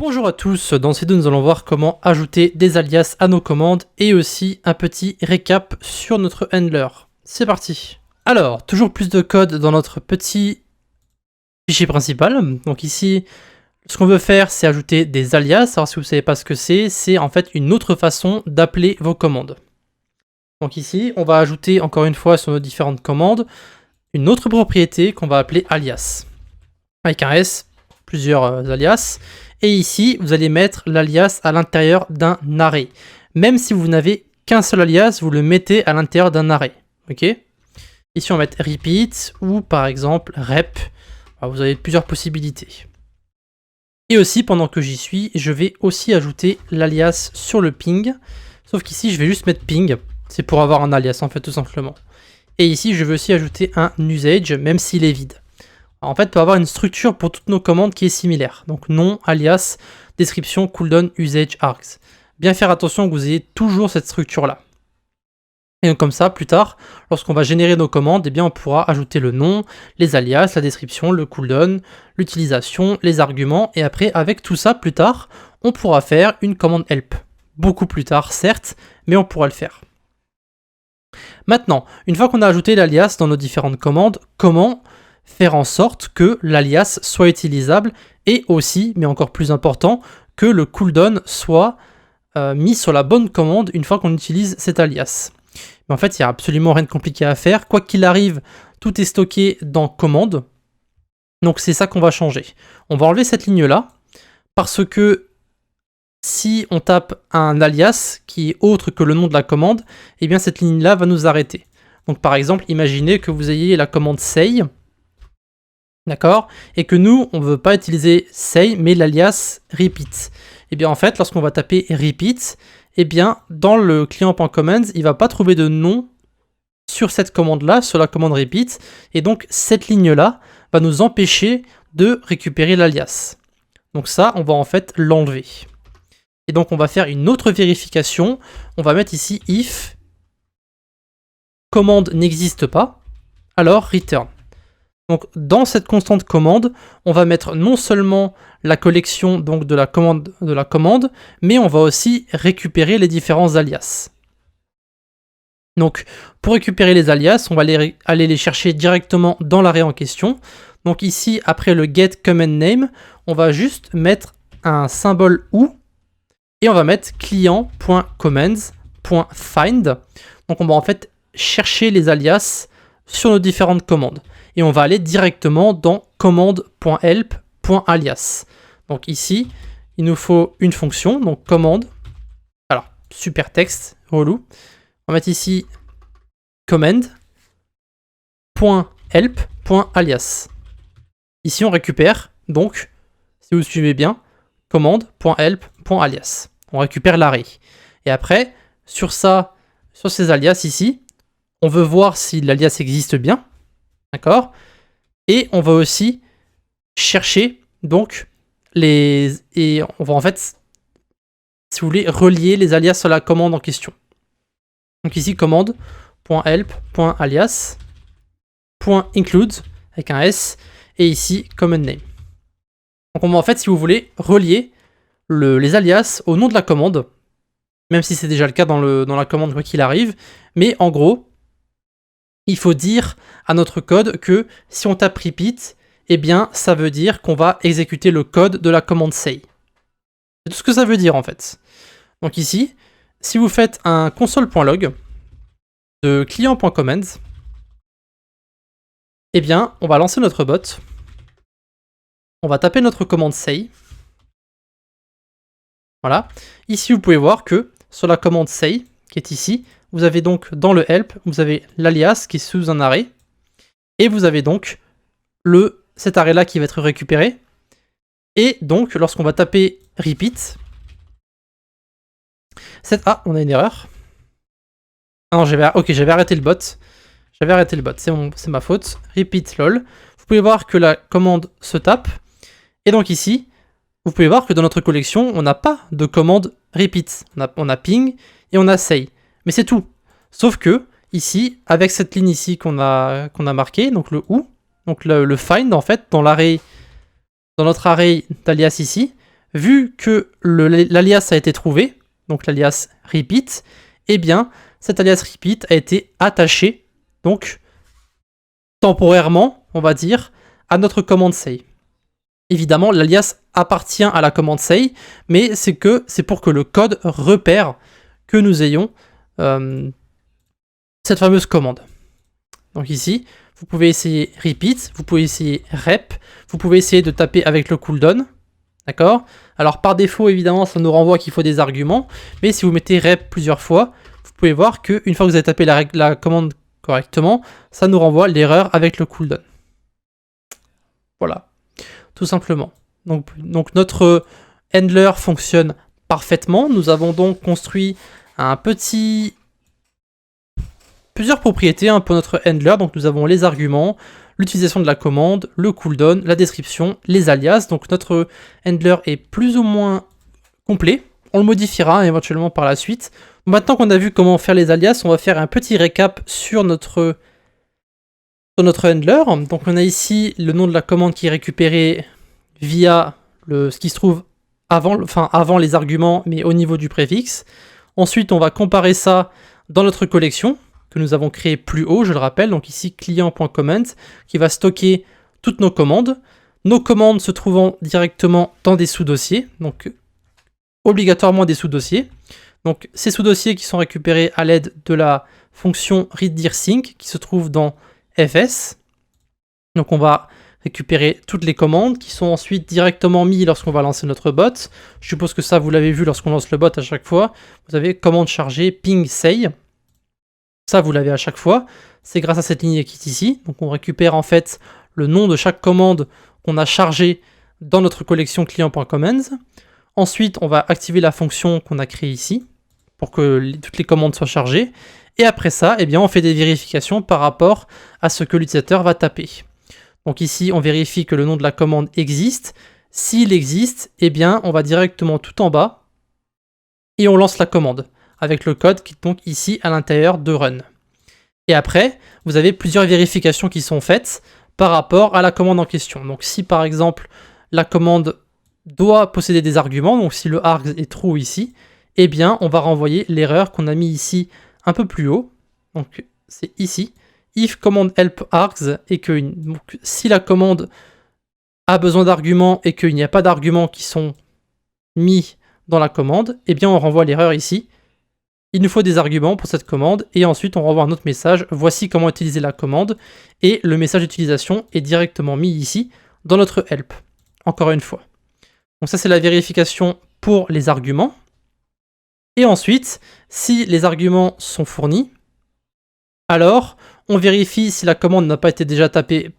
Bonjour à tous, dans cette vidéo nous allons voir comment ajouter des alias à nos commandes et aussi un petit récap sur notre handler. C'est parti. Alors, toujours plus de code dans notre petit fichier principal. Donc ici, ce qu'on veut faire, c'est ajouter des alias. Alors si vous ne savez pas ce que c'est en fait une autre façon d'appeler vos commandes. Donc ici, on va ajouter encore une fois sur nos différentes commandes une autre propriété qu'on va appeler alias. Avec un S, plusieurs alias. Et ici, vous allez mettre l'alias à l'intérieur d'un arrêt. Même si vous n'avez qu'un seul alias, vous le mettez à l'intérieur d'un arrêt. Ok ? Ici, on va mettre repeat ou par exemple rep. Alors, vous avez plusieurs possibilités. Et aussi, pendant que j'y suis, je vais aussi ajouter l'alias sur le ping. Sauf qu'ici, je vais juste mettre ping. C'est pour avoir un alias, en fait, tout simplement. Et ici, je vais aussi ajouter un usage, même s'il est vide. En fait, on peut avoir une structure pour toutes nos commandes qui est similaire. Donc nom, alias, description, cooldown, usage, args. Bien faire attention que vous ayez toujours cette structure-là. Et donc comme ça, plus tard, lorsqu'on va générer nos commandes, eh bien, on pourra ajouter le nom, les alias, la description, le cooldown, l'utilisation, les arguments. Et après, avec tout ça, plus tard, on pourra faire une commande help. Beaucoup plus tard, certes, mais on pourra le faire. Maintenant, une fois qu'on a ajouté l'alias dans nos différentes commandes, comment faire en sorte que l'alias soit utilisable et aussi, mais encore plus important, que le cooldown soit mis sur la bonne commande une fois qu'on utilise cet alias. Mais en fait, il n'y a absolument rien de compliqué à faire. Quoi qu'il arrive, tout est stocké dans commande. Donc c'est ça qu'on va changer. On va enlever cette ligne-là parce que si on tape un alias qui est autre que le nom de la commande, eh bien cette ligne-là va nous arrêter. Donc par exemple, imaginez que vous ayez la commande say, d'accord, et que nous, on ne veut pas utiliser say, mais l'alias repeat. Et bien en fait, lorsqu'on va taper repeat, et bien dans le client.commands, il ne va pas trouver de nom sur cette commande-là, sur la commande repeat, et donc cette ligne-là va nous empêcher de récupérer l'alias. Donc ça, on va en fait l'enlever. Et donc on va faire une autre vérification, on va mettre ici if commande n'existe pas, alors return. Donc dans cette constante commande, on va mettre non seulement la collection donc de la commande, mais on va aussi récupérer les différents alias. Donc pour récupérer les alias, on va aller les chercher directement dans l'arrêt en question. Donc ici, après le get command name, on va juste mettre un symbole ou et on va mettre client.commands.find. Donc on va en fait chercher les alias sur nos différentes commandes. Et on va aller directement dans commande.help.alias. Donc ici, il nous faut une fonction, donc commande. Alors, super texte, relou. On va mettre ici command.help.alias. Ici, on récupère, donc, si vous suivez bien, commande.help.alias. On récupère l'arrêt. Et après, sur ces alias ici, on veut voir si l'alias existe bien. D'accord ? Et on va aussi chercher, donc, et on va en fait, si vous voulez, relier les alias sur la commande en question. Donc ici, commande.help.alias.include, avec un S, et ici, command name. Donc on va en fait, si vous voulez, relier les alias au nom de la commande, même si c'est déjà le cas dans la commande quoi qu'il arrive, mais en gros, il faut dire à notre code que si on tape repeat, eh bien ça veut dire qu'on va exécuter le code de la commande say. C'est tout ce que ça veut dire en fait. Donc ici, si vous faites un console.log de client.commands, eh bien on va lancer notre bot, on va taper notre commande say. Voilà. Ici vous pouvez voir que sur la commande say, qui est ici, vous avez donc dans le help, vous avez l'alias qui est sous un arrêt, et vous avez donc cet arrêt-là qui va être récupéré. Et donc, lorsqu'on va taper repeat, on a une erreur. Ah non, j'avais arrêté le bot. C'est ma faute. Repeat lol. Vous pouvez voir que la commande se tape. Et donc ici, vous pouvez voir que dans notre collection, on n'a pas de commande repeat. On a ping et on a say. Mais c'est tout. Sauf que, ici, avec cette ligne ici qu'on a marquée, donc le ou, donc le find, en fait, dans notre array d'alias ici, vu que l'alias a été trouvé, donc l'alias repeat, eh bien, cet alias repeat a été attaché, donc temporairement, on va dire, à notre commande say. Évidemment, l'alias appartient à la commande say, mais c'est pour que le code repère que nous ayons cette fameuse commande. Donc ici, vous pouvez essayer repeat, vous pouvez essayer rep, vous pouvez essayer de taper avec le cooldown, d'accord? Alors par défaut, évidemment, ça nous renvoie qu'il faut des arguments, mais si vous mettez rep plusieurs fois, vous pouvez voir qu'une fois que vous avez tapé la commande correctement, ça nous renvoie l'erreur avec le cooldown. Voilà, tout simplement. Donc notre handler fonctionne parfaitement. Nous avons donc construit plusieurs propriétés pour notre handler. Donc nous avons les arguments, l'utilisation de la commande, le cooldown, la description, les alias. Donc notre handler est plus ou moins complet. On le modifiera éventuellement par la suite. Maintenant qu'on a vu comment faire les alias, on va faire un petit récap sur notre handler. Donc on a ici le nom de la commande qui est récupéré via ce qui se trouve avant les arguments, mais au niveau du préfixe. Ensuite, on va comparer ça dans notre collection que nous avons créée plus haut, je le rappelle. Donc ici, client.comment, qui va stocker toutes nos commandes. Nos commandes se trouvant directement dans des sous-dossiers, donc obligatoirement des sous-dossiers. Donc ces sous-dossiers qui sont récupérés à l'aide de la fonction readDirSync qui se trouve dans fs. Donc on va récupérer toutes les commandes qui sont ensuite directement mises lorsqu'on va lancer notre bot. Je suppose que ça vous l'avez vu lorsqu'on lance le bot à chaque fois. Vous avez commande chargée ping say. Ça vous l'avez à chaque fois. C'est grâce à cette ligne qui est ici. Donc on récupère en fait le nom de chaque commande qu'on a chargée dans notre collection client.commands. Ensuite on va activer la fonction qu'on a créée ici pour que toutes les commandes soient chargées. Et après ça, eh bien, on fait des vérifications par rapport à ce que l'utilisateur va taper. Donc ici, on vérifie que le nom de la commande existe. S'il existe, eh bien, on va directement tout en bas et on lance la commande avec le code qui est donc ici à l'intérieur de run. Et après, vous avez plusieurs vérifications qui sont faites par rapport à la commande en question. Donc si par exemple, la commande doit posséder des arguments, donc si le args est true ici, eh bien, on va renvoyer l'erreur qu'on a mis ici un peu plus haut, donc c'est ici, if command help args, et que donc, si la commande a besoin d'arguments et qu'il n'y a pas d'arguments qui sont mis dans la commande, eh bien on renvoie l'erreur ici. Il nous faut des arguments pour cette commande, et ensuite on renvoie un autre message, voici comment utiliser la commande, et le message d'utilisation est directement mis ici, dans notre help, encore une fois. Donc ça c'est la vérification pour les arguments. Et ensuite, si les arguments sont fournis, alors on vérifie si la commande n'a pas été déjà tapée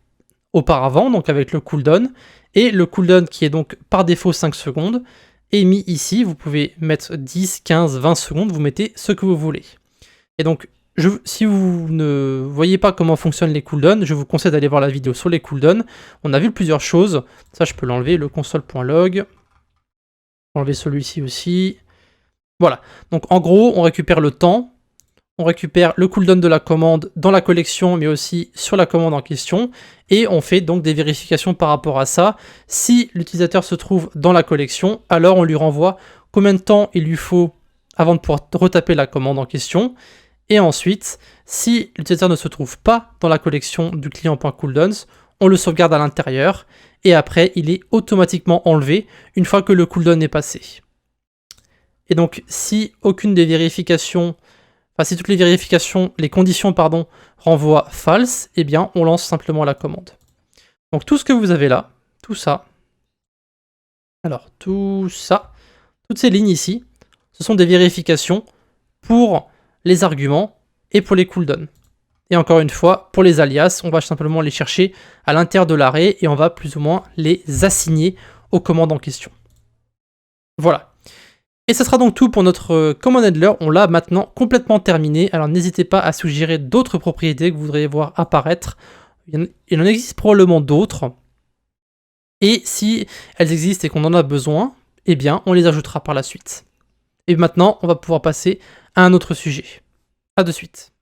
auparavant, donc avec le cooldown, et le cooldown qui est donc par défaut 5 secondes, est mis ici. Vous pouvez mettre 10, 15, 20 secondes, vous mettez ce que vous voulez. Et donc, si vous ne voyez pas comment fonctionnent les cooldowns, je vous conseille d'aller voir la vidéo sur les cooldowns. On a vu plusieurs choses, ça je peux l'enlever, le console.log, enlever celui-ci aussi. Voilà, donc en gros, on récupère le temps, on récupère le cooldown de la commande dans la collection, mais aussi sur la commande en question, et on fait donc des vérifications par rapport à ça. Si l'utilisateur se trouve dans la collection, alors on lui renvoie combien de temps il lui faut avant de pouvoir retaper la commande en question, et ensuite, si l'utilisateur ne se trouve pas dans la collection du client.cooldowns, on le sauvegarde à l'intérieur, et après, il est automatiquement enlevé une fois que le cooldown est passé. Et donc, si aucune des vérifications, enfin si toutes les vérifications, les conditions, pardon, renvoient false, eh bien, on lance simplement la commande. Donc, tout ce que vous avez là, tout ça, alors, tout ça, toutes ces lignes ici, ce sont des vérifications pour les arguments et pour les cooldowns. Et encore une fois, pour les alias, on va simplement les chercher à l'intérieur de l'arrêt et on va plus ou moins les assigner aux commandes en question. Voilà. Et ce sera donc tout pour notre command handler. On l'a maintenant complètement terminé. Alors n'hésitez pas à suggérer d'autres propriétés que vous voudriez voir apparaître. Il en existe probablement d'autres. Et si elles existent et qu'on en a besoin, eh bien on les ajoutera par la suite. Et maintenant, on va pouvoir passer à un autre sujet. A de suite.